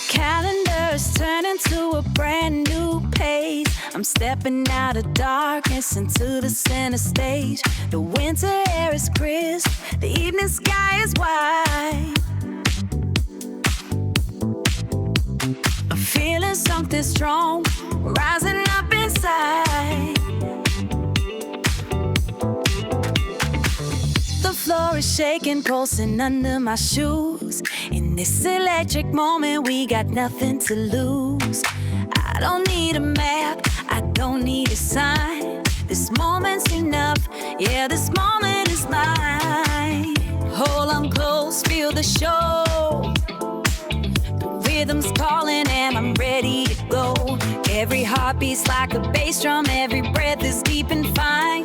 Calendars turning to a brand new page. I'm stepping out of darkness into the center stage. The winter air is crisp, the evening sky is wide. I'm feeling something strong rising up inside. The floor is shaking, pulsing under my shoes. In this electric moment, we got nothing to lose. I don't need a map, I don't need a sign. This moment's enough, yeah, this moment is mine. Hold on close, feel the show. The rhythm's calling and I'm ready to go. Every heartbeat's like a bass drum, every breath is deep and fine.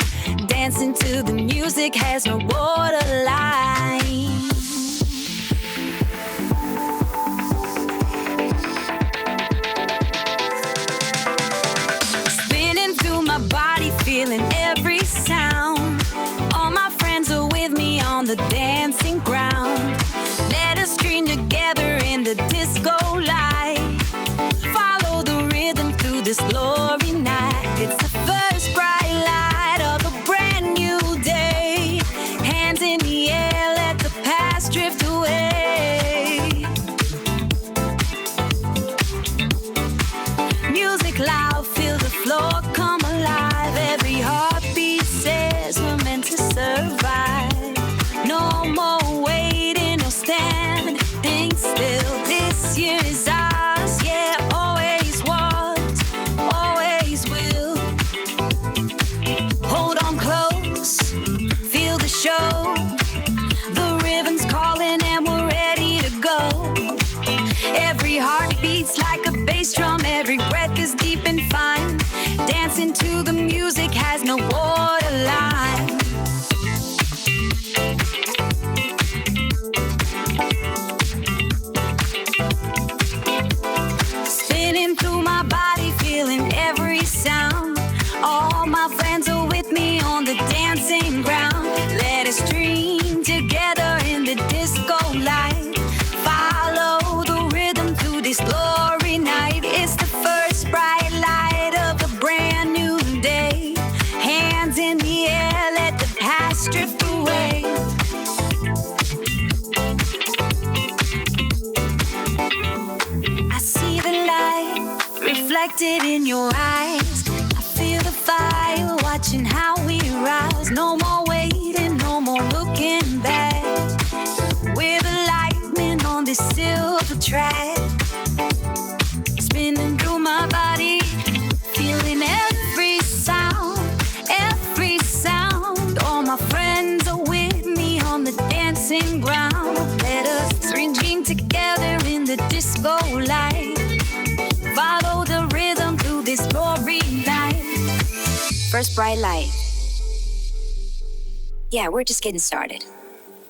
Dancing to the music has no borderline. Spinning through my body, feeling every sound. All my friends are with me on the dancing ground. Let us dream together in the disco light. Follow the rhythm through this glory night. It's the first bright light of a brand new day. Hands in the air, let the past drift away. Music loud, feel the floor come alive. Every heartbeat says we're meant to survive. No more waiting or standing still. This year is ours, yeah, always was, always will. Hold on close, feel the show. The rhythm's calling and we're ready to go. Every heart beats like a bass drum, every breath is deep and fine. Dancing to the music has no borderline. Spinning through my body, feeling every sound. All my friends are with me on the dancing ground. Let us dream together in the disco light. Follow the rhythm through this glory night. It's the first bright light of a brand new day. Hands in the air, let the past drift away. I see the light reflected in your eyes. I feel the fire, watching how we rise. No more waiting, no more looking back. We're the lightning on this silver track. Spinning through my body, feeling every sound, every sound. All my friends are with me on the dancing ground. Let us dream together in the disco light. Follow the rhythm through this glory night. First bright light. Yeah, we're just getting started.